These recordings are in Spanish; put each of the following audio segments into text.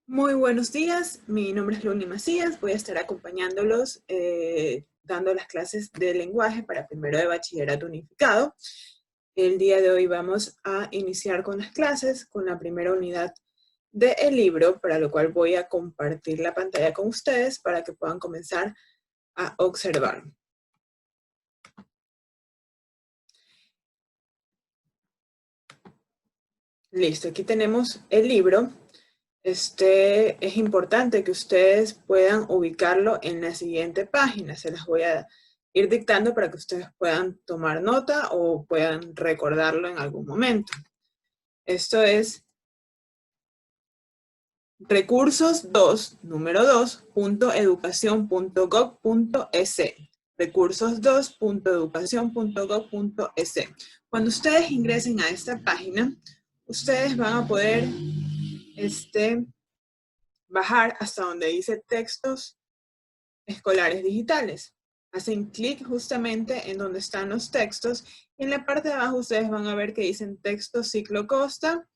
Muy buenos días, mi nombre es Luni Macías, voy a estar acompañándolos dando las clases de lenguaje para primero de bachillerato unificado. El día de hoy vamos a iniciar con las clases, con la primera unidad del libro, para lo cual voy a compartir la pantalla con ustedes para que puedan comenzar a observar. Listo, aquí tenemos el libro. Es importante que ustedes puedan ubicarlo en la siguiente página. Se las voy a ir dictando para que ustedes puedan tomar nota o puedan recordarlo en algún momento. Esto es recursos 2, número 2.educación.gov.es. Recursos2.educación.gov.es. Cuando ustedes ingresen a esta página, ustedes van a poder bajar hasta donde dice textos escolares digitales. Hacen clic justamente en donde están los textos y en la parte de abajo ustedes van a ver que dicen texto ciclo Costa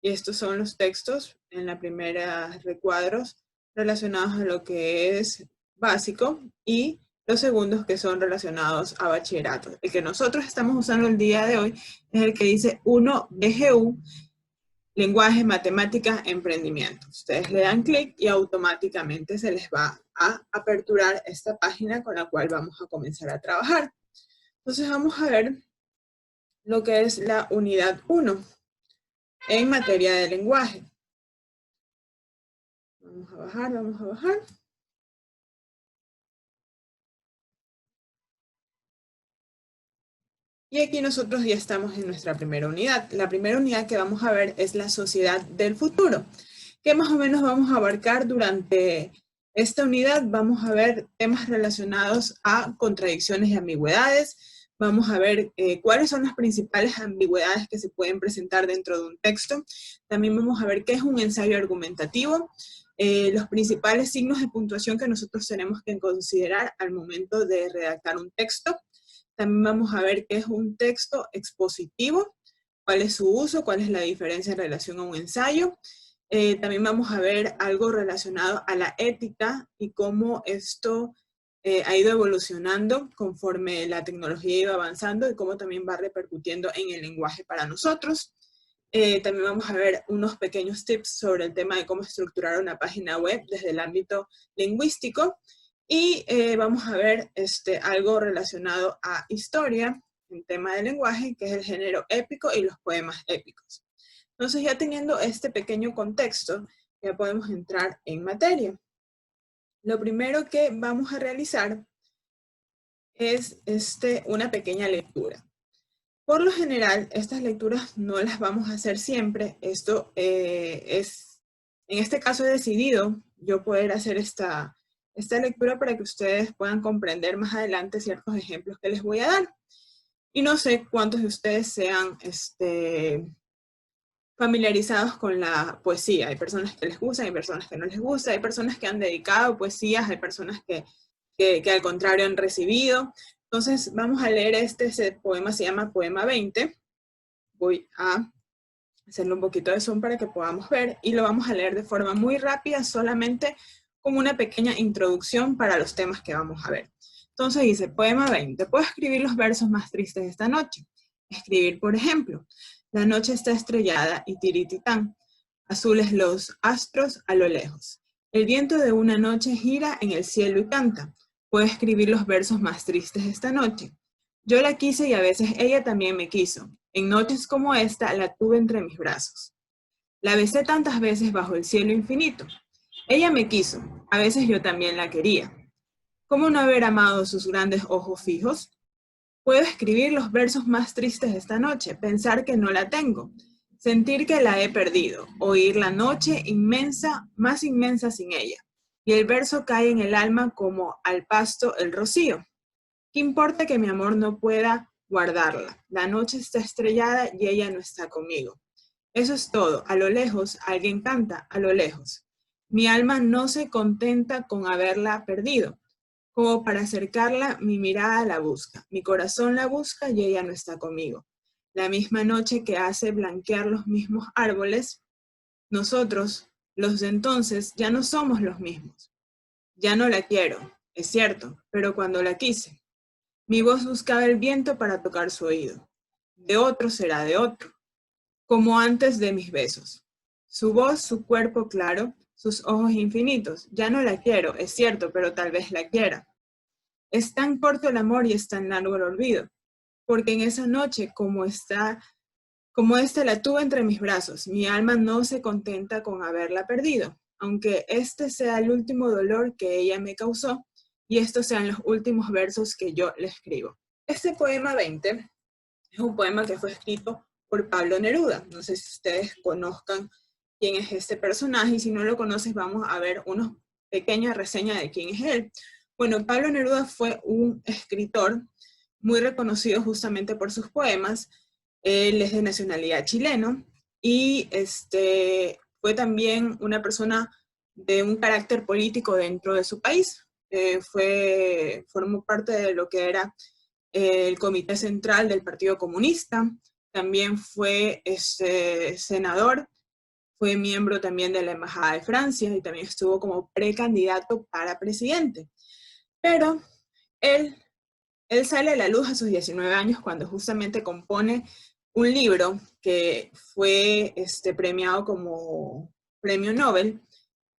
y estos son los textos en la primera recuadros relacionados a lo que es básico y los segundos que son relacionados a bachillerato. El que nosotros estamos usando el día de hoy es el que dice 1 BGU, lenguaje, matemáticas, emprendimiento. Ustedes le dan clic y automáticamente se les va a aperturar esta página con la cual vamos a comenzar a trabajar. Entonces vamos a ver lo que es la unidad 1 en materia de lenguaje. Vamos a bajar, vamos a bajar. Y aquí nosotros ya estamos en nuestra primera unidad. La primera unidad que vamos a ver es la sociedad del futuro. ¿Qué más o menos vamos a abarcar durante esta unidad? Vamos a ver temas relacionados a contradicciones y ambigüedades. Vamos a ver cuáles son las principales ambigüedades que se pueden presentar dentro de un texto. También vamos a ver qué es un ensayo argumentativo, los principales signos de puntuación que nosotros tenemos que considerar al momento de redactar un texto. También vamos a ver qué es un texto expositivo, cuál es su uso, cuál es la diferencia en relación a un ensayo. También vamos a ver algo relacionado a la ética y cómo esto ha ido evolucionando conforme la tecnología iba avanzando y cómo también va repercutiendo en el lenguaje para nosotros. También vamos a ver unos pequeños tips sobre el tema de cómo estructurar una página web desde el ámbito lingüístico. Y vamos a ver algo relacionado a historia, en tema de lenguaje, que es el género épico y los poemas épicos. Entonces, ya teniendo este pequeño contexto, ya podemos entrar en materia. Lo primero que vamos a realizar es una pequeña lectura. Por lo general, estas lecturas no las vamos a hacer siempre. En este caso he decidido yo poder hacer esta lectura para que ustedes puedan comprender más adelante ciertos ejemplos que les voy a dar. Y no sé cuántos de ustedes sean familiarizados con la poesía. Hay personas que les gusta, hay personas que no les gusta, hay personas que han dedicado poesías, hay personas que al contrario han recibido. Entonces vamos a leer ese poema, se llama Poema 20. Voy a hacerle un poquito de zoom para que podamos ver y lo vamos a leer de forma muy rápida, solamente como una pequeña introducción para los temas que vamos a ver. Entonces dice, Poema 20, puedo escribir los versos más tristes de esta noche. Escribir, por ejemplo, la noche está estrellada y tirititán, azules los astros a lo lejos. El viento de una noche gira en el cielo y canta. Puedo escribir los versos más tristes de esta noche. Yo la quise y a veces ella también me quiso. En noches como esta la tuve entre mis brazos. La besé tantas veces bajo el cielo infinito. Ella me quiso, a veces yo también la quería. ¿Cómo no haber amado sus grandes ojos fijos? Puedo escribir los versos más tristes de esta noche, pensar que no la tengo, sentir que la he perdido, oír la noche inmensa, más inmensa sin ella. Y el verso cae en el alma como al pasto el rocío. ¿Qué importa que mi amor no pueda guardarla? La noche está estrellada y ella no está conmigo. Eso es todo. A lo lejos, alguien canta, a lo lejos. Mi alma no se contenta con haberla perdido. Como para acercarla, mi mirada la busca. Mi corazón la busca y ella no está conmigo. La misma noche que hace blanquear los mismos árboles, nosotros Los de entonces ya no somos los mismos. Ya no la quiero, es cierto, pero cuando la quise. Mi voz buscaba el viento para tocar su oído. De otro será de otro, como antes de mis besos. Su voz, su cuerpo claro, sus ojos infinitos. Ya no la quiero, es cierto, pero tal vez la quiera. Es tan corto el amor y es tan largo el olvido, porque en esa noche, como esta la tuve entre mis brazos, mi alma no se contenta con haberla perdido, aunque este sea el último dolor que ella me causó y estos sean los últimos versos que yo le escribo. Este poema 20 es un poema que fue escrito por Pablo Neruda. No sé si ustedes conozcan quién es este personaje, y si no lo conoces vamos a ver una pequeña reseña de quién es él. Bueno, Pablo Neruda fue un escritor muy reconocido justamente por sus poemas. Él es de nacionalidad chileno y fue también una persona de un carácter político dentro de su país. Formó parte de lo que era el Comité Central del Partido Comunista, también fue senador, fue miembro también de la Embajada de Francia y también estuvo como precandidato para presidente. Pero él sale a la luz a sus 19 años cuando justamente compone un libro que fue premiado como premio Nobel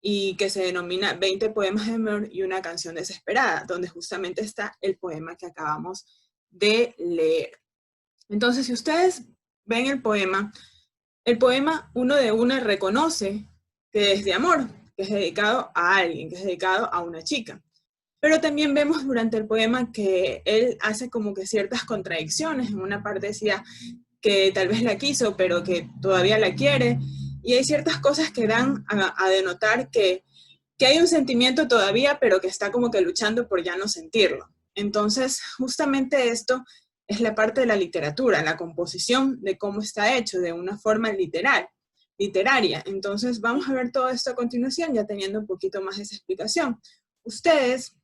y que se denomina 20 poemas de amor y una canción desesperada, donde justamente está el poema que acabamos de leer. Entonces, si ustedes ven el poema uno de una reconoce que es de amor, que es dedicado a alguien, que es dedicado a una chica. Pero también vemos durante el poema que él hace como que ciertas contradicciones. En una parte decía que tal vez la quiso, pero que todavía la quiere. Y hay ciertas cosas que dan a denotar que hay un sentimiento todavía, pero que está como que luchando por ya no sentirlo. Entonces, justamente esto es la parte de la literatura, la composición de cómo está hecho, de una forma literaria. Entonces, vamos a ver todo esto a continuación, ya teniendo un poquito más de esa explicación. Ustedes,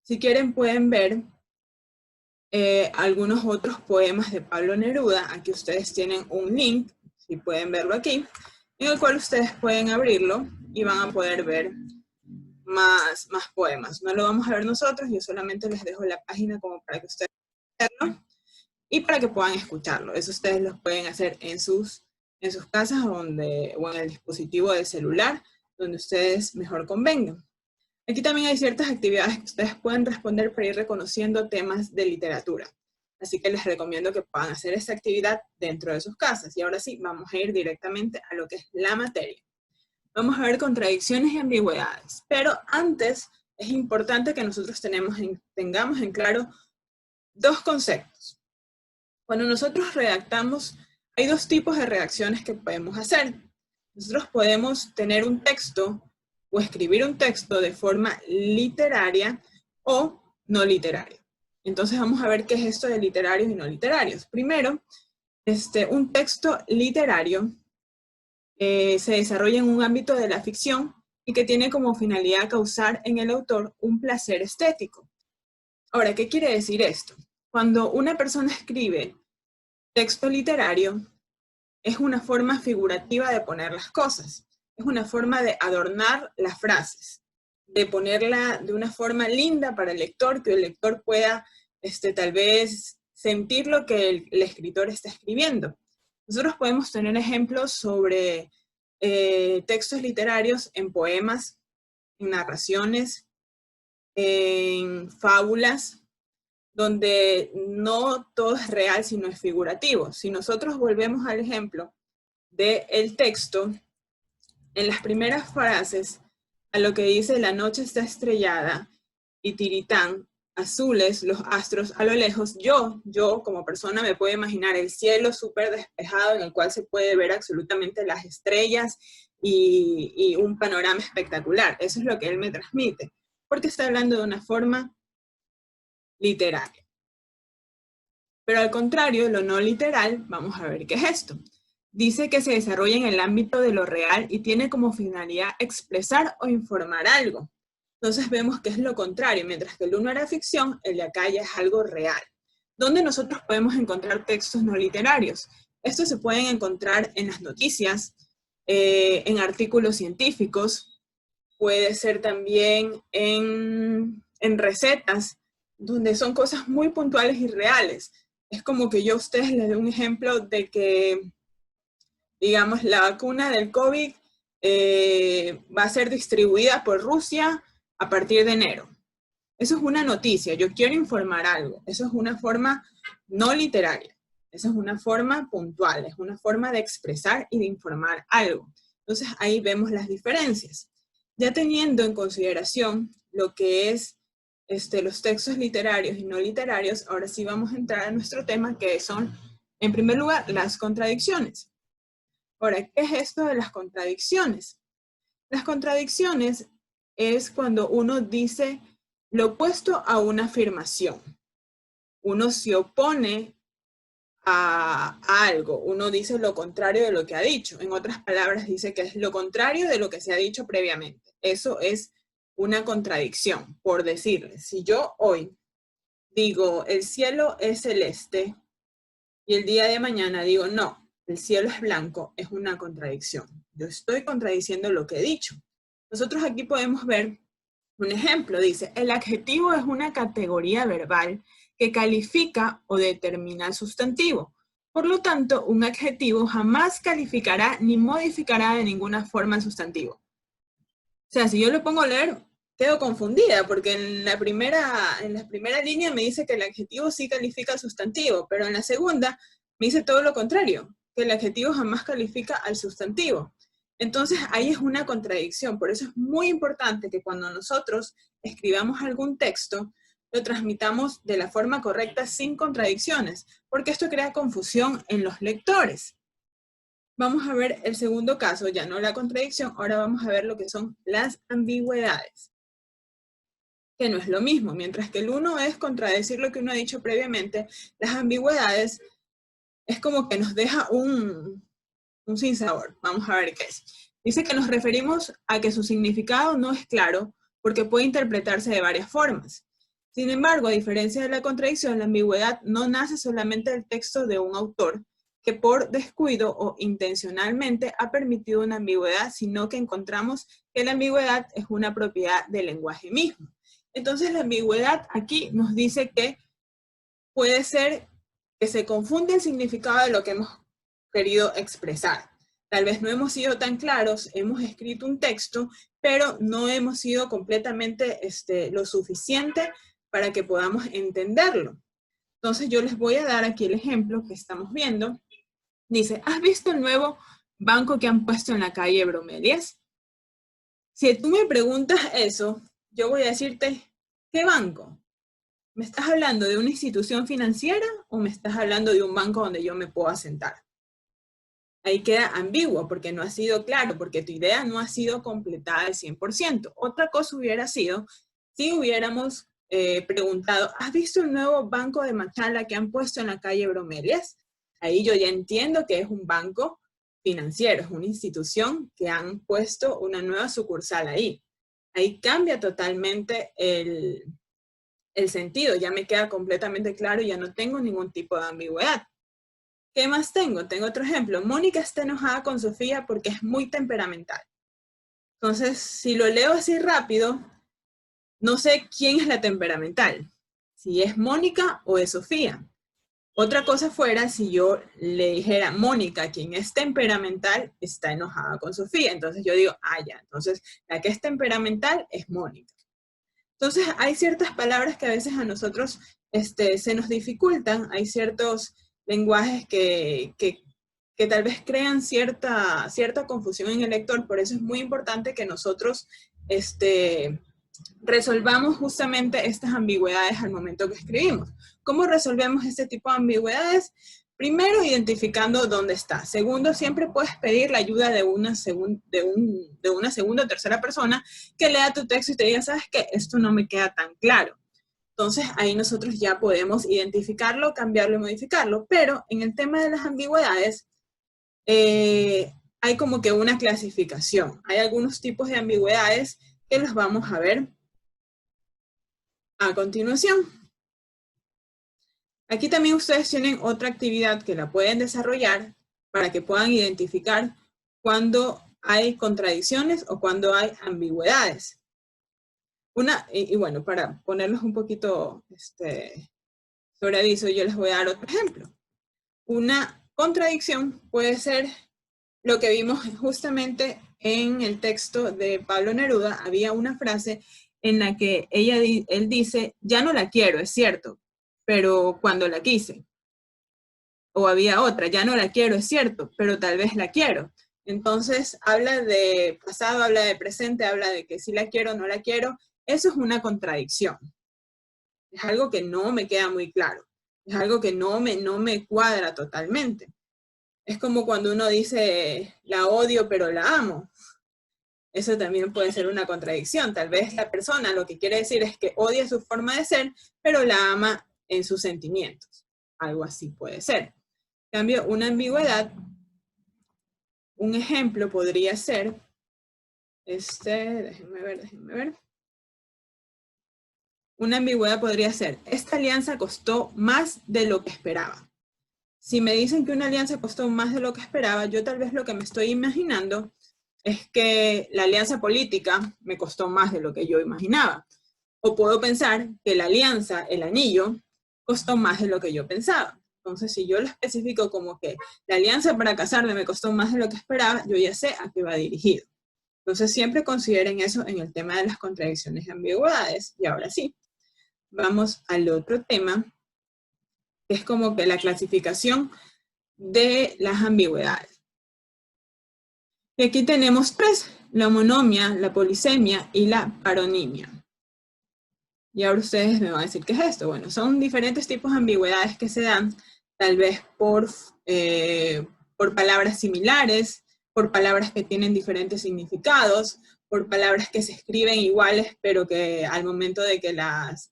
si quieren, pueden ver algunos otros poemas de Pablo Neruda. Aquí ustedes tienen un link, si pueden verlo aquí, en el cual ustedes pueden abrirlo y van a poder ver más poemas. No lo vamos a ver nosotros, yo solamente les dejo la página como para que ustedes puedan verlo y para que puedan escucharlo. Eso ustedes lo pueden hacer en sus casas o en el dispositivo del celular, donde ustedes mejor convengan. Aquí también hay ciertas actividades que ustedes pueden responder para ir reconociendo temas de literatura. Así que les recomiendo que puedan hacer esta actividad dentro de sus casas. Y ahora sí, vamos a ir directamente a lo que es la materia. Vamos a ver contradicciones y ambigüedades. Pero antes, es importante que nosotros tengamos en claro dos conceptos. Cuando nosotros redactamos, hay dos tipos de redacciones que podemos hacer. Nosotros podemos tener un texto o escribir un texto de forma literaria o no literaria. Entonces vamos a ver qué es esto de literarios y no literarios. Primero, un texto literario se desarrolla en un ámbito de la ficción y que tiene como finalidad causar en el autor un placer estético. Ahora, ¿qué quiere decir esto? Cuando una persona escribe texto literario, es una forma figurativa de poner las cosas. Es una forma de adornar las frases, de ponerla de una forma linda para el lector, que el lector pueda tal vez sentir lo que el escritor está escribiendo. Nosotros podemos tener ejemplos sobre textos literarios en poemas, en narraciones, en fábulas, donde no todo es real, sino es figurativo. Si nosotros volvemos al ejemplo del texto, en las primeras frases, a lo que dice la noche está estrellada y tiritán, azules los astros a lo lejos, yo como persona me puedo imaginar el cielo súper despejado en el cual se puede ver absolutamente las estrellas y un panorama espectacular. Eso es lo que él me transmite, porque está hablando de una forma literaria. Pero al contrario, lo no literal, vamos a ver qué es esto. Dice que se desarrolla en el ámbito de lo real y tiene como finalidad expresar o informar algo. Entonces vemos que es lo contrario, mientras que el uno era ficción, el de acá ya es algo real. ¿Dónde nosotros podemos encontrar textos no literarios? Estos se pueden encontrar en las noticias, en artículos científicos, puede ser también en recetas, donde son cosas muy puntuales y reales. Es como que yo a ustedes les doy un ejemplo de que, digamos, la vacuna del COVID va a ser distribuida por Rusia a partir de enero. Eso es una noticia, yo quiero informar algo. Eso es una forma no literaria. Esa es una forma puntual, es una forma de expresar y de informar algo. Entonces ahí vemos las diferencias. Ya teniendo en consideración lo que es los textos literarios y no literarios, ahora sí vamos a entrar a nuestro tema, que son, en primer lugar, las contradicciones. Ahora, ¿qué es esto de las contradicciones? Las contradicciones es cuando uno dice lo opuesto a una afirmación. Uno se opone a algo, uno dice lo contrario de lo que ha dicho. En otras palabras, dice que es lo contrario de lo que se ha dicho previamente. Eso es una contradicción, por decirles. Si yo hoy digo el cielo es celeste y el día de mañana digo no, el cielo es blanco, es una contradicción. Yo estoy contradiciendo lo que he dicho. Nosotros aquí podemos ver un ejemplo, dice, el adjetivo es una categoría verbal que califica o determina el sustantivo. Por lo tanto, un adjetivo jamás calificará ni modificará de ninguna forma el sustantivo. O sea, si yo lo pongo a leer, quedo confundida, porque en la primera línea me dice que el adjetivo sí califica al sustantivo, pero en la segunda me dice todo lo contrario, que el adjetivo jamás califica al sustantivo. Entonces ahí es una contradicción, por eso es muy importante que cuando nosotros escribamos algún texto, lo transmitamos de la forma correcta sin contradicciones, porque esto crea confusión en los lectores. Vamos a ver el segundo caso, ya no la contradicción, ahora vamos a ver lo que son las ambigüedades, que no es lo mismo. Mientras que el uno es contradecir lo que uno ha dicho previamente, las ambigüedades es como que nos deja un sinsabor. Vamos a ver qué es. Dice que nos referimos a que su significado no es claro porque puede interpretarse de varias formas. Sin embargo, a diferencia de la contradicción, la ambigüedad no nace solamente del texto de un autor, que por descuido o intencionalmente ha permitido una ambigüedad, sino que encontramos que la ambigüedad es una propiedad del lenguaje mismo. Entonces la ambigüedad aquí nos dice que puede ser que se confunde el significado de lo que hemos querido expresar. Tal vez no hemos sido tan claros, hemos escrito un texto, pero no hemos sido completamente lo suficiente para que podamos entenderlo. Entonces yo les voy a dar aquí el ejemplo que estamos viendo. Dice, ¿has visto el nuevo banco que han puesto en la calle Bromelias? Si tú me preguntas eso, yo voy a decirte, ¿qué banco? ¿Me estás hablando de una institución financiera o me estás hablando de un banco donde yo me puedo asentar? Ahí queda ambiguo porque no ha sido claro, porque tu idea no ha sido completada al 100%. Otra cosa hubiera sido si hubiéramos preguntado, ¿has visto el nuevo banco de Machala que han puesto en la calle Bromelias? Ahí yo ya entiendo que es un banco financiero, es una institución que han puesto una nueva sucursal ahí. Ahí cambia totalmente el sentido, ya me queda completamente claro y ya no tengo ningún tipo de ambigüedad. ¿Qué más tengo? Tengo otro ejemplo. Mónica está enojada con Sofía porque es muy temperamental. Entonces, si lo leo así rápido, no sé quién es la temperamental, si es Mónica o es Sofía. Otra cosa fuera si yo le dijera, Mónica, quien es temperamental, está enojada con Sofía. Entonces yo digo, ya, entonces la que es temperamental es Mónica. Entonces hay ciertas palabras que a veces a nosotros se nos dificultan, hay ciertos lenguajes que tal vez crean cierta confusión en el lector, por eso es muy importante que nosotros resolvamos justamente estas ambigüedades al momento que escribimos. ¿Cómo resolvemos este tipo de ambigüedades? Primero, identificando dónde está. Segundo, siempre puedes pedir la ayuda de una segunda o tercera persona que lea tu texto y te diga, ¿sabes qué? Esto no me queda tan claro. Entonces, ahí nosotros ya podemos identificarlo, cambiarlo y modificarlo. Pero en el tema de las ambigüedades, hay como que una clasificación. Hay algunos tipos de ambigüedades que los vamos a ver a continuación. Aquí también ustedes tienen otra actividad que la pueden desarrollar para que puedan identificar cuando hay contradicciones o cuando hay ambigüedades. Y bueno, para ponerlos un poquito sobre aviso, yo les voy a dar otro ejemplo. Una contradicción puede ser lo que vimos justamente en el texto de Pablo Neruda. Había una frase en la que él dice, ya no la quiero, es cierto, pero cuando la quise. O había otra, ya no la quiero, es cierto, pero tal vez la quiero. Entonces habla de pasado, habla de presente, habla de que si la quiero o no la quiero. Eso es una contradicción. Es algo que no me queda muy claro. Es algo que no me cuadra totalmente. Es como cuando uno dice, la odio pero la amo. Eso también puede ser una contradicción. Tal vez la persona lo que quiere decir es que odia su forma de ser, pero la ama en sus sentimientos. Algo así puede ser. En cambio, una ambigüedad, un ejemplo podría ser, déjenme ver. Una ambigüedad podría ser, esta alianza costó más de lo que esperaba. Si me dicen que una alianza costó más de lo que esperaba, yo tal vez lo que me estoy imaginando es que la alianza política me costó más de lo que yo imaginaba. O puedo pensar que la alianza, el anillo, costó más de lo que yo pensaba. Entonces, si yo lo especifico como que la alianza para casarme me costó más de lo que esperaba, yo ya sé a qué va dirigido. Entonces, siempre consideren eso en el tema de las contradicciones y ambigüedades. Y ahora sí, vamos al otro tema, que es como que la clasificación de las ambigüedades. Y aquí tenemos tres, la homonimia, la polisemia y la paronimia. Y ahora ustedes me van a decir, ¿qué es esto? Bueno, son diferentes tipos de ambigüedades que se dan, tal vez por palabras similares, por palabras que tienen diferentes significados, por palabras que se escriben iguales, pero que al momento de que las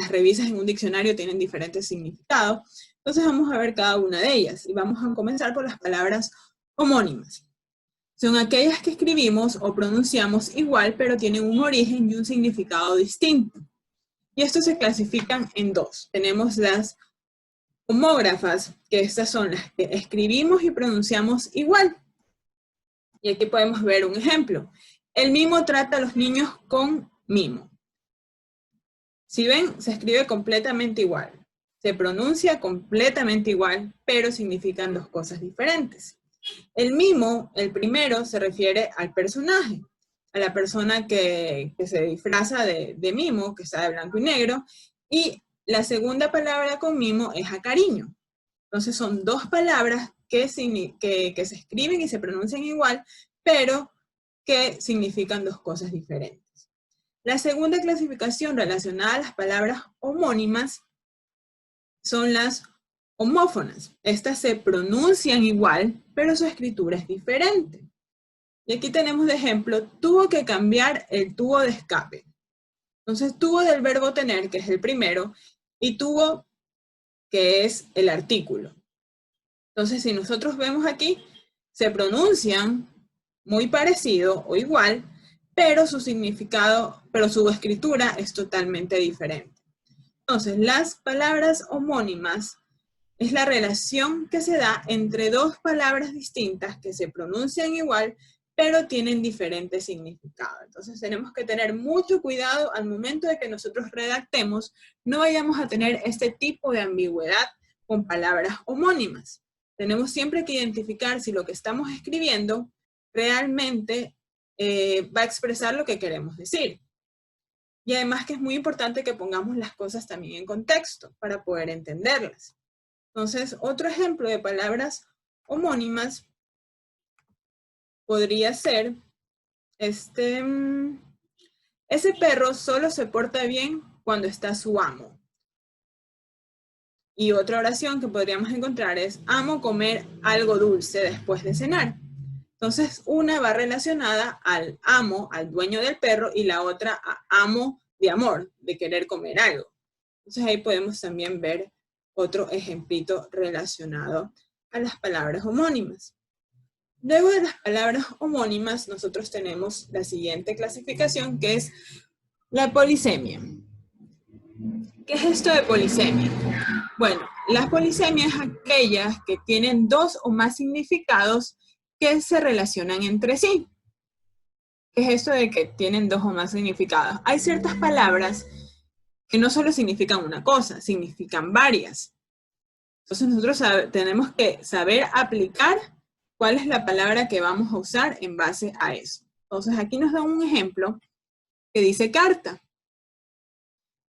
revisas en un diccionario tienen diferentes significados. Entonces vamos a ver cada una de ellas y vamos a comenzar por las palabras homónimas. Son aquellas que escribimos o pronunciamos igual, pero tienen un origen y un significado distinto. Y estos se clasifican en dos. Tenemos las homógrafas, que estas son las que escribimos y pronunciamos igual. Y aquí podemos ver un ejemplo. El mimo trata a los niños con mimo. Si ven, se escribe completamente igual. Se pronuncia completamente igual, pero significan dos cosas diferentes. El mimo, el primero, se refiere al personaje, a la persona que se disfraza de mimo, que está de blanco y negro, y la segunda palabra con mimo es a cariño. Entonces son dos palabras que se escriben y se pronuncian igual, pero que significan dos cosas diferentes. La segunda clasificación relacionada a las palabras homónimas son las homófonas. Estas se pronuncian igual, pero su escritura es diferente. Y aquí tenemos de ejemplo, tuvo que cambiar el tubo de escape. Entonces, tuvo del verbo tener, que es el primero, y tuvo, que es el artículo. Entonces, si nosotros vemos aquí, se pronuncian muy parecido o igual, pero su significado, pero su escritura es totalmente diferente. Entonces, las palabras homónimas es la relación que se da entre dos palabras distintas que se pronuncian igual, pero tienen diferente significado. Entonces tenemos que tener mucho cuidado al momento de que nosotros redactemos, no vayamos a tener este tipo de ambigüedad con palabras homónimas. Tenemos siempre que identificar si lo que estamos escribiendo realmente va a expresar lo que queremos decir. Y además que es muy importante que pongamos las cosas también en contexto para poder entenderlas. Entonces, otro ejemplo de palabras homónimas podría ser, ese perro solo se porta bien cuando está su amo. Y otra oración que podríamos encontrar es, amo comer algo dulce después de cenar. Entonces, una va relacionada al amo, al dueño del perro, y la otra a amo de amor, de querer comer algo. Entonces, ahí podemos también ver otro ejemplito relacionado a las palabras homónimas. Luego de las palabras homónimas, nosotros tenemos la siguiente clasificación, que es la polisemia. ¿Qué es esto de polisemia? Bueno, La polisemia es aquellas que tienen dos o más significados que se relacionan entre sí. ¿Qué es esto de que tienen dos o más significados? Hay ciertas palabras que no solo significan una cosa, significan varias. Entonces nosotros tenemos que saber aplicar cuál es la palabra que vamos a usar en base a eso. Entonces aquí nos da un ejemplo que dice carta.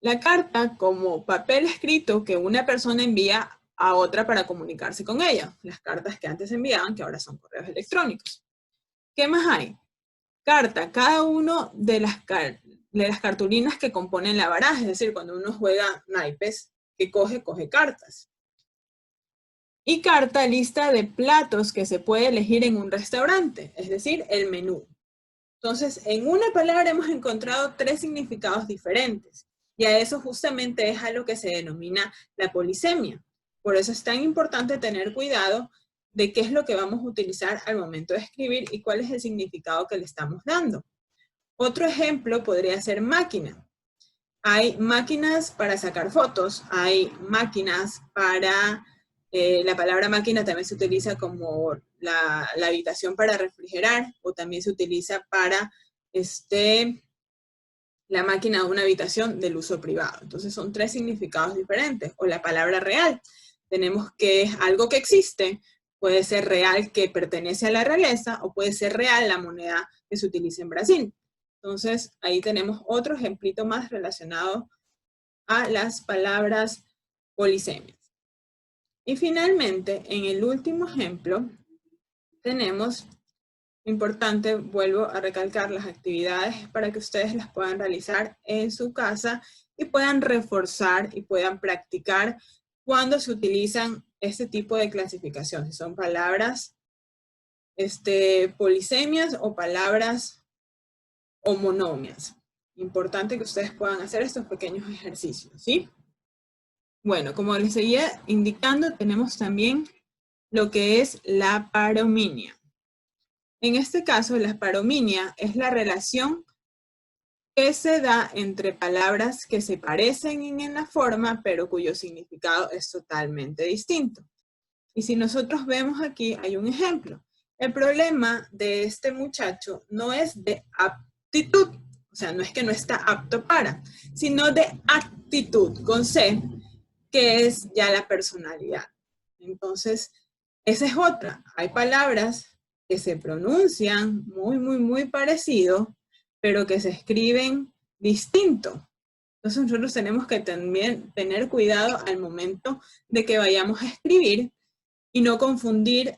La carta como papel escrito que una persona envía a otra para comunicarse con ella. Las cartas que antes enviaban, que ahora son correos electrónicos. ¿Qué más hay? Carta, cada uno de las cartulinas que componen la baraja, es decir, cuando uno juega naipes, que coge cartas. Y carta, lista de platos que se puede elegir en un restaurante, es decir, el menú. Entonces, en una palabra hemos encontrado tres significados diferentes. Y a eso justamente es a lo que se denomina la polisemia. Por eso es tan importante tener cuidado de qué es lo que vamos a utilizar al momento de escribir y cuál es el significado que le estamos dando. Otro ejemplo podría ser máquina. Hay máquinas para sacar fotos, hay máquinas para... la palabra máquina también se utiliza como la habitación para refrigerar, o también se utiliza para la máquina de una habitación del uso privado. Entonces son tres significados diferentes. O la palabra real. Tenemos que es algo que existe, puede ser real que pertenece a la realeza, o puede ser real la moneda que se utiliza en Brasil. Entonces ahí tenemos otro ejemplito más relacionado a las palabras polisemias. Y finalmente, en el último ejemplo, tenemos, importante, vuelvo a recalcar las actividades para que ustedes las puedan realizar en su casa y puedan reforzar y puedan practicar cuando se utilizan este tipo de clasificación. Si son palabras polisemias o palabras homonomias. Importante que ustedes puedan hacer estos pequeños ejercicios, ¿sí? Bueno, como les seguía indicando, tenemos también lo que es la parominia. En este caso, la parominia es la relación que se da entre palabras que se parecen en la forma, pero cuyo significado es totalmente distinto. Y si nosotros vemos aquí, hay un ejemplo. El problema de este muchacho no es de aptitud, o sea, no es que no está apto para, sino de actitud, con C, que es ya la personalidad. Entonces, esa es otra. Hay palabras que se pronuncian muy parecido, pero que se escriben distinto. Entonces nosotros tenemos que también tener cuidado al momento de que vayamos a escribir y no confundir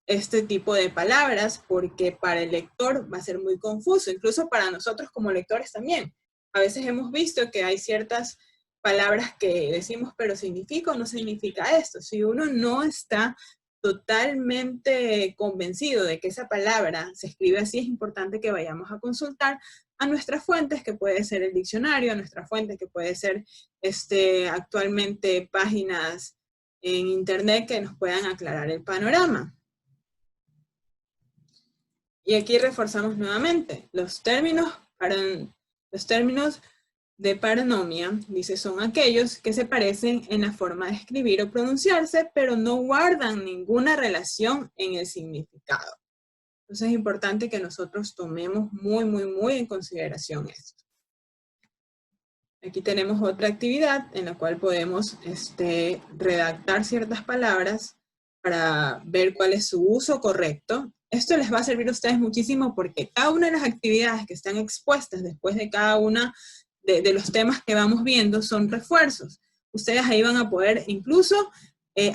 este tipo de palabras, porque para el lector va a ser muy confuso, incluso para nosotros como lectores también. A veces hemos visto que hay ciertas palabras que decimos, pero ¿significa o no significa esto? Si uno no está totalmente convencido de que esa palabra se escribe así, es importante que vayamos a consultar a nuestras fuentes, que puede ser el diccionario, a nuestras fuentes, que puede ser actualmente páginas en internet que nos puedan aclarar el panorama. Y aquí reforzamos nuevamente los términos de paronomia, dice, son aquellos que se parecen en la forma de escribir o pronunciarse, pero no guardan ninguna relación en el significado. Entonces es importante que nosotros tomemos muy en consideración esto. Aquí tenemos otra actividad en la cual podemos redactar ciertas palabras para ver cuál es su uso correcto. Esto les va a servir a ustedes muchísimo porque cada una de las actividades que están expuestas después de cada una de los temas que vamos viendo son refuerzos. Ustedes ahí van a poder incluso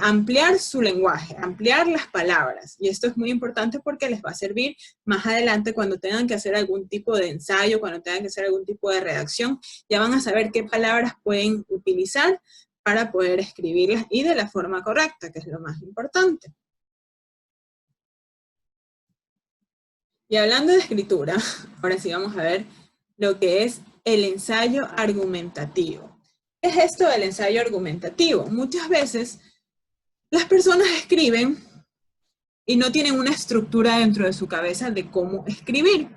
ampliar su lenguaje, ampliar las palabras. Y esto es muy importante porque les va a servir más adelante cuando tengan que hacer algún tipo de ensayo, cuando tengan que hacer algún tipo de redacción, ya van a saber qué palabras pueden utilizar para poder escribirlas y de la forma correcta, que es lo más importante. Y hablando de escritura, ahora sí vamos a ver lo que es el ensayo argumentativo. ¿Qué es esto del ensayo argumentativo? Muchas veces las personas escriben y no tienen una estructura dentro de su cabeza de cómo escribir.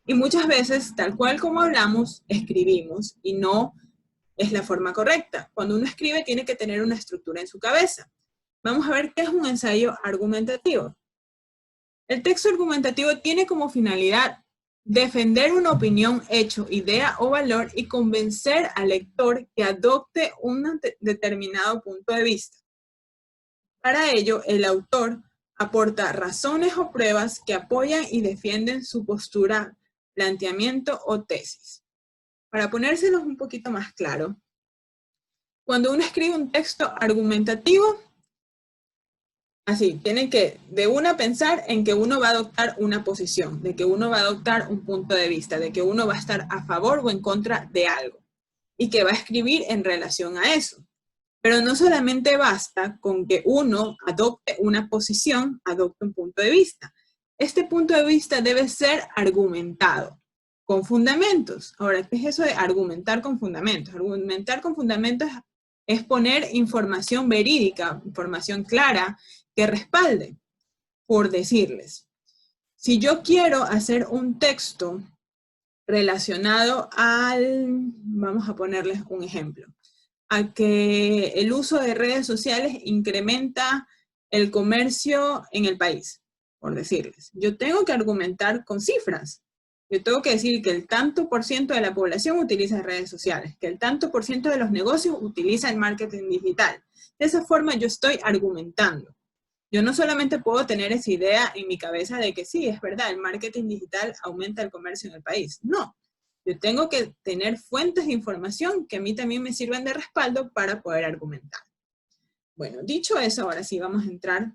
Y muchas veces, tal cual como hablamos, escribimos y no es la forma correcta. Cuando uno escribe tiene que tener una estructura en su cabeza. Vamos a ver qué es un ensayo argumentativo. El texto argumentativo tiene como finalidad defender una opinión, hecho, idea o valor y convencer al lector que adopte un determinado punto de vista. Para ello, el autor aporta razones o pruebas que apoyan y defienden su postura, planteamiento o tesis. Para ponérselos un poquito más claro, cuando uno escribe un texto argumentativo, así, tienen que de una pensar en que uno va a adoptar una posición, de que uno va a adoptar un punto de vista, de que uno va a estar a favor o en contra de algo y que va a escribir en relación a eso. Pero no solamente basta con que uno adopte una posición, adopte un punto de vista. Este punto de vista debe ser argumentado con fundamentos. Ahora, ¿qué es eso de argumentar con fundamentos? Argumentar con fundamentos es poner información verídica, información clara, que respalde, por decirles. Si yo quiero hacer un texto relacionado vamos a ponerles un ejemplo, a que el uso de redes sociales incrementa el comercio en el país, por decirles. Yo tengo que argumentar con cifras. Yo tengo que decir que el tanto por ciento de la población utiliza redes sociales, que el tanto por ciento de los negocios utiliza el marketing digital. De esa forma yo estoy argumentando. Yo no solamente puedo tener esa idea en mi cabeza de que sí, es verdad, el marketing digital aumenta el comercio en el país. No, yo tengo que tener fuentes de información que a mí también me sirvan de respaldo para poder argumentar. Bueno, dicho eso, ahora sí vamos a entrar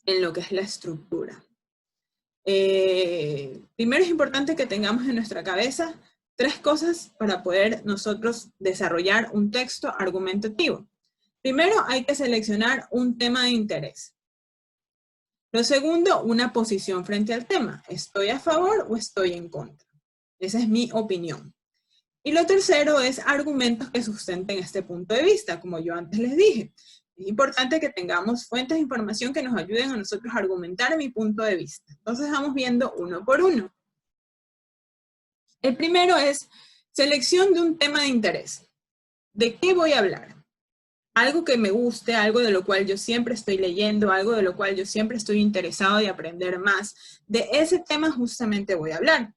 en lo que es la estructura. Primero es importante que tengamos en nuestra cabeza 3 cosas para poder nosotros desarrollar un texto argumentativo. Primero, hay que seleccionar un tema de interés. Lo segundo, una posición frente al tema. ¿Estoy a favor o estoy en contra? Esa es mi opinión. Y lo tercero es argumentos que sustenten este punto de vista, como yo antes les dije. Es importante que tengamos fuentes de información que nos ayuden a nosotros a argumentar mi punto de vista. Entonces vamos viendo uno por uno. El primero es selección de un tema de interés. ¿De qué voy a hablar? Algo que me guste, algo de lo cual yo siempre estoy leyendo, algo de lo cual yo siempre estoy interesado de aprender más. De ese tema justamente voy a hablar.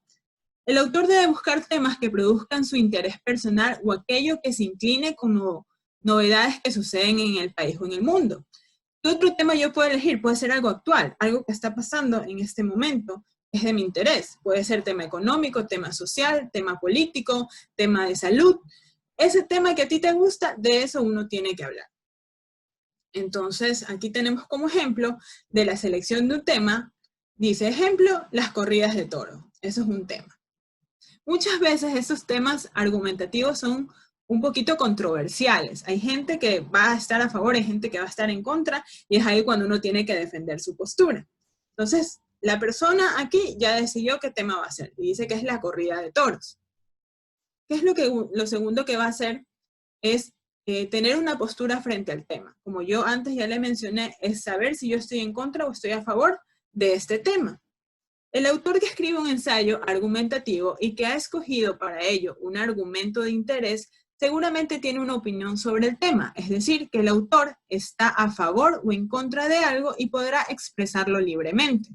El autor debe buscar temas que produzcan su interés personal o aquello que se incline con novedades que suceden en el país o en el mundo. ¿Qué otro tema yo puedo elegir? Puede ser algo actual, algo que está pasando en este momento, es de mi interés. Puede ser tema económico, tema social, tema político, tema de salud. Ese tema que a ti te gusta, de eso uno tiene que hablar. Entonces, aquí tenemos como ejemplo de la selección de un tema, dice ejemplo, las corridas de toro. Eso es un tema. Muchas veces esos temas argumentativos son un poquito controversiales. Hay gente que va a estar a favor, hay gente que va a estar en contra, y es ahí cuando uno tiene que defender su postura. Entonces, la persona aquí ya decidió qué tema va a ser, y dice que es la corrida de toros. ¿Qué es lo segundo que va a hacer? Es tener una postura frente al tema. Como yo antes ya le mencioné, es saber si yo estoy en contra o estoy a favor de este tema. El autor que escribe un ensayo argumentativo y que ha escogido para ello un argumento de interés, seguramente tiene una opinión sobre el tema, es decir, que el autor está a favor o en contra de algo y podrá expresarlo libremente.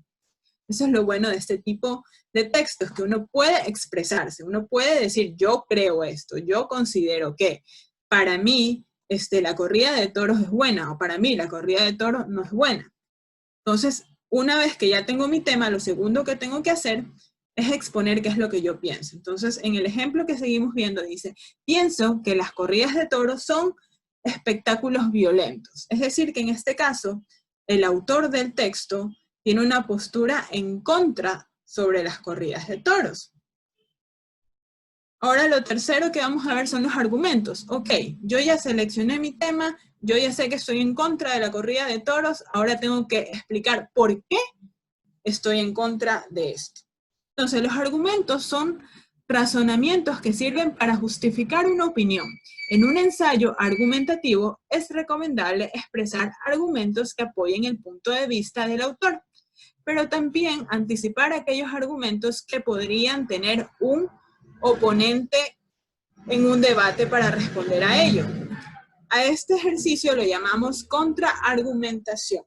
Eso es lo bueno de este tipo de textos, que uno puede expresarse, uno puede decir, yo creo esto, yo considero que para mí la corrida de toros es buena, o para mí la corrida de toros no es buena. Entonces, una vez que ya tengo mi tema, lo segundo que tengo que hacer es exponer qué es lo que yo pienso. Entonces, en el ejemplo que seguimos viendo dice, pienso que las corridas de toros son espectáculos violentos. Es decir, que en este caso, el autor del texto tiene una postura en contra sobre las corridas de toros. Ahora lo tercero que vamos a ver son los argumentos. Ok, yo ya seleccioné mi tema, yo ya sé que estoy en contra de la corrida de toros, ahora tengo que explicar por qué estoy en contra de esto. Entonces, los argumentos son razonamientos que sirven para justificar una opinión. En un ensayo argumentativo es recomendable expresar argumentos que apoyen el punto de vista del autor, pero también anticipar aquellos argumentos que podrían tener un oponente en un debate para responder a ello. A este ejercicio lo llamamos contraargumentación.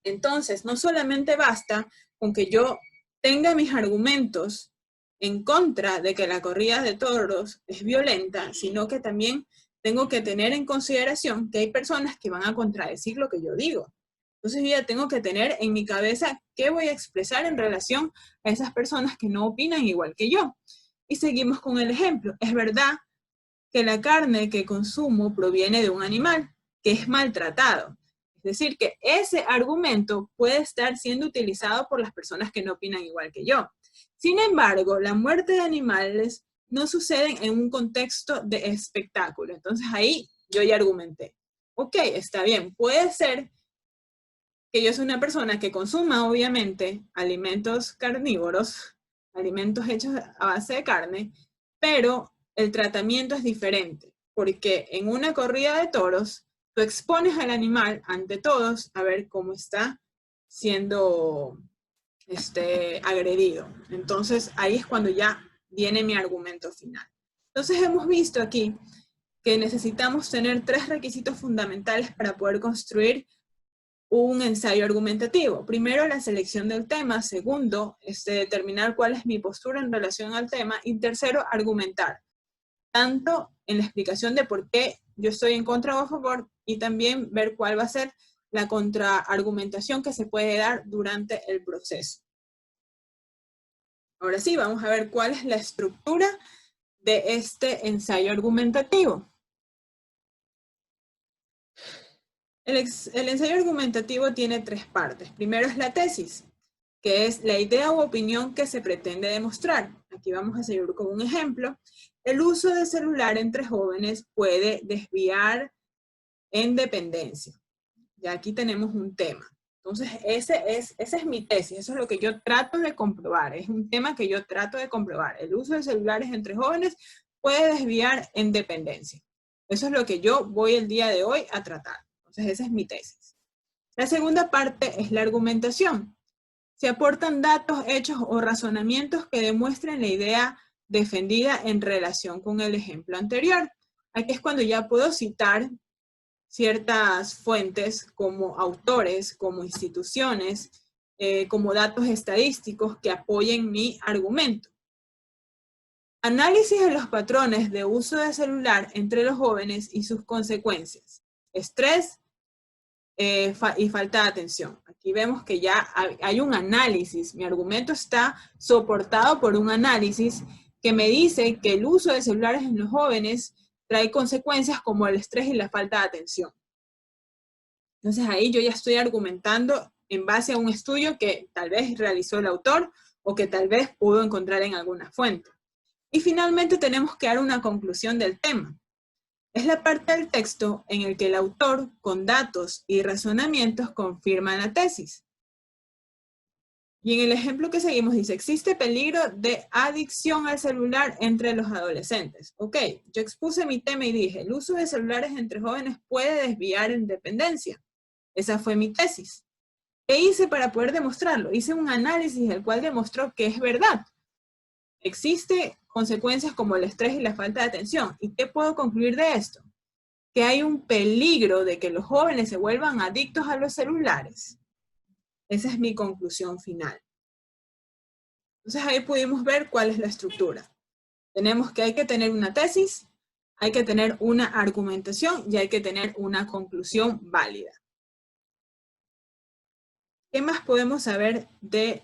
Entonces, no solamente basta con que yo tenga mis argumentos en contra de que la corrida de toros es violenta, sino que también tengo que tener en consideración que hay personas que van a contradecir lo que yo digo. Entonces yo ya tengo que tener en mi cabeza qué voy a expresar en relación a esas personas que no opinan igual que yo. Y seguimos con el ejemplo. Es verdad que la carne que consumo proviene de un animal que es maltratado. Es decir, que ese argumento puede estar siendo utilizado por las personas que no opinan igual que yo. Sin embargo, la muerte de animales no sucede en un contexto de espectáculo. Entonces ahí yo ya argumenté. Ok, está bien, puede ser que yo soy una persona que consuma, obviamente, alimentos carnívoros, alimentos hechos a base de carne, pero el tratamiento es diferente, porque en una corrida de toros, tú expones al animal ante todos a ver cómo está siendo agredido. Entonces, ahí es cuando ya viene mi argumento final. Entonces, hemos visto aquí que necesitamos tener 3 requisitos fundamentales para poder construir un ensayo argumentativo. Primero, la selección del tema. Segundo, determinar cuál es mi postura en relación al tema. Y tercero, argumentar. Tanto en la explicación de por qué yo estoy en contra o a favor, y también ver cuál va a ser la contraargumentación que se puede dar durante el proceso. Ahora sí, vamos a ver cuál es la estructura de este ensayo argumentativo. El ensayo argumentativo tiene 3 partes. Primero es la tesis, que es la idea u opinión que se pretende demostrar. Aquí vamos a seguir con un ejemplo. El uso de celular entre jóvenes puede desviar en dependencia. Ya aquí tenemos un tema. Entonces, esa es mi tesis, eso es lo que yo trato de comprobar, es un tema que yo trato de comprobar. El uso de celulares entre jóvenes puede desviar en dependencia. Eso es lo que yo voy el día de hoy a tratar. Entonces, esa es mi tesis. La segunda parte es la argumentación. Se aportan datos, hechos o razonamientos que demuestren la idea defendida en relación con el ejemplo anterior. Aquí es cuando ya puedo citar ciertas fuentes como autores, como instituciones, como datos estadísticos que apoyen mi argumento. Análisis de los patrones de uso de celular entre los jóvenes y sus consecuencias. Estrés y falta de atención. Aquí vemos que ya hay un análisis. Mi argumento está soportado por un análisis que me dice que el uso de celulares en los jóvenes trae consecuencias como el estrés y la falta de atención. Entonces ahí yo ya estoy argumentando en base a un estudio que tal vez realizó el autor o que tal vez pudo encontrar en alguna fuente. Y finalmente tenemos que dar una conclusión del tema. Es la parte del texto en el que el autor, con datos y razonamientos, confirma la tesis. Y en el ejemplo que seguimos dice, existe peligro de adicción al celular entre los adolescentes. Ok, yo expuse mi tema y dije, el uso de celulares entre jóvenes puede desviar en dependencia. Esa fue mi tesis. ¿Qué hice para poder demostrarlo? Hice un análisis el cual demostró que es verdad. Existe consecuencias como el estrés y la falta de atención. ¿Y qué puedo concluir de esto? Que hay un peligro de que los jóvenes se vuelvan adictos a los celulares. Esa es mi conclusión final. Entonces ahí pudimos ver cuál es la estructura. Tenemos que hay que tener una tesis, hay que tener una argumentación y hay que tener una conclusión válida. ¿Qué más podemos saber del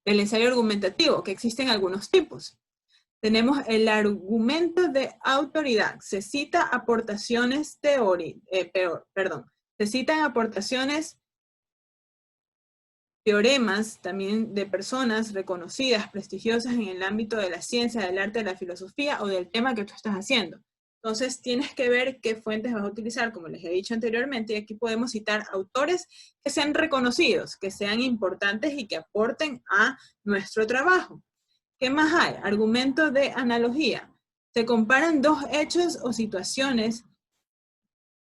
ensayo argumentativo? Que existen algunos tipos. Tenemos el argumento de autoridad. Se cita aportaciones se citan aportaciones, teoremas también de personas reconocidas, prestigiosas en el ámbito de la ciencia, del arte, de la filosofía o del tema que tú estás haciendo. Entonces tienes que ver qué fuentes vas a utilizar, como les he dicho anteriormente, y aquí podemos citar autores que sean reconocidos, que sean importantes y que aporten a nuestro trabajo. ¿Qué más hay? Argumento de analogía. Se comparan dos hechos o situaciones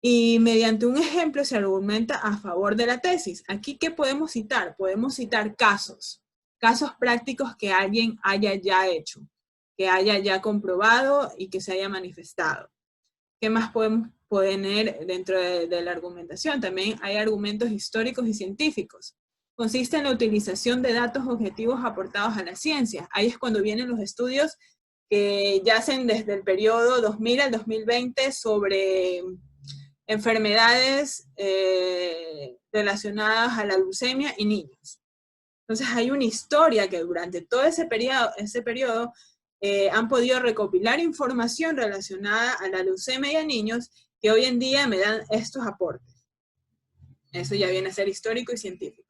y mediante un ejemplo se argumenta a favor de la tesis. Aquí, ¿qué podemos citar? Podemos citar casos prácticos que alguien haya ya hecho, que haya ya comprobado y que se haya manifestado. ¿Qué más podemos poner dentro de la argumentación? También hay argumentos históricos y científicos. Consiste en la utilización de datos objetivos aportados a la ciencia. Ahí es cuando vienen los estudios que yacen desde el periodo 2000 al 2020 sobre enfermedades relacionadas a la leucemia y niños. Entonces hay una historia que durante todo ese periodo han podido recopilar información relacionada a la leucemia y a niños que hoy en día me dan estos aportes. Eso ya viene a ser histórico y científico.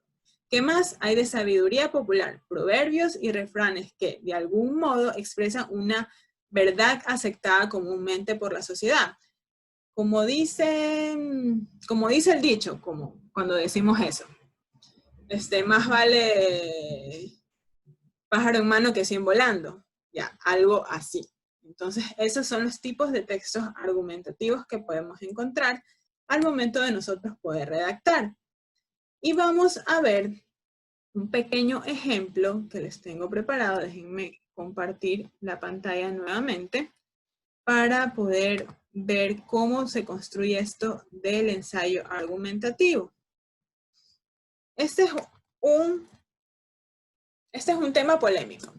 ¿Qué más hay de sabiduría popular? Proverbios y refranes que de algún modo expresan una verdad aceptada comúnmente por la sociedad. Como dice el dicho, como cuando decimos eso, más vale pájaro en mano que 100 volando, ya, algo así. Entonces, esos son los tipos de textos argumentativos que podemos encontrar al momento de nosotros poder redactar. Y vamos a ver un pequeño ejemplo que les tengo preparado. Déjenme compartir la pantalla nuevamente para poder ver cómo se construye esto del ensayo argumentativo. Este es un tema polémico.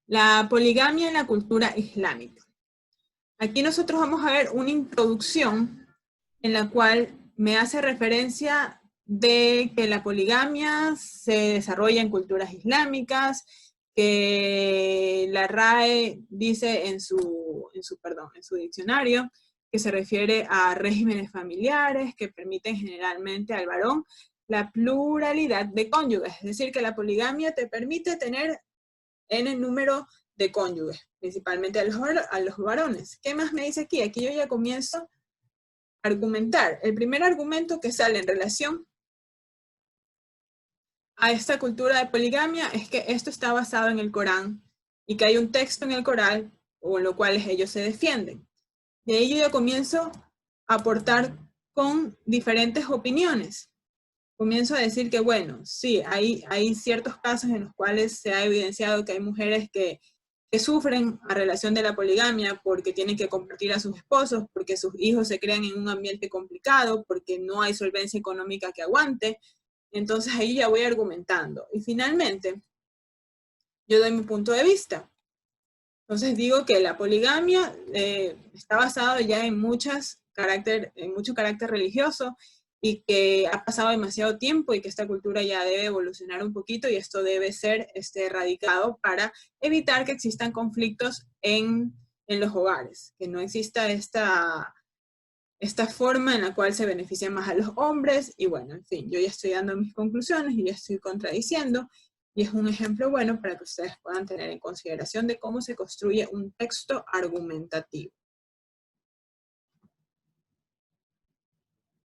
La poligamia en la cultura islámica. Aquí nosotros vamos a ver una introducción en la cual me hace referencia de que la poligamia se desarrolla en culturas islámicas, que la RAE dice en su diccionario que se refiere a regímenes familiares que permiten generalmente al varón la pluralidad de cónyuges, es decir, que la poligamia te permite tener n número de cónyuges, principalmente a los varones. ¿Qué más me dice aquí? Aquí yo ya comienzo a argumentar. El primer argumento que sale en relación a esta cultura de poligamia es que esto está basado en el Corán y que hay un texto en el Corán con lo cual ellos se defienden. De ahí yo ya comienzo a aportar con diferentes opiniones. Comienzo a decir que, bueno, sí, hay ciertos casos en los cuales se ha evidenciado que hay mujeres que sufren a relación de la poligamia porque tienen que compartir a sus esposos, porque sus hijos se crean en un ambiente complicado, porque no hay solvencia económica que aguante. Entonces ahí ya voy argumentando. Y finalmente, yo doy mi punto de vista. Entonces digo que la poligamia está basada ya en mucho carácter religioso y que ha pasado demasiado tiempo y que esta cultura ya debe evolucionar un poquito y esto debe ser erradicado para evitar que existan conflictos en los hogares, que no exista esta forma en la cual se benefician más a los hombres y bueno, en fin, yo ya estoy dando mis conclusiones y ya estoy contradiciendo y es un ejemplo bueno para que ustedes puedan tener en consideración de cómo se construye un texto argumentativo.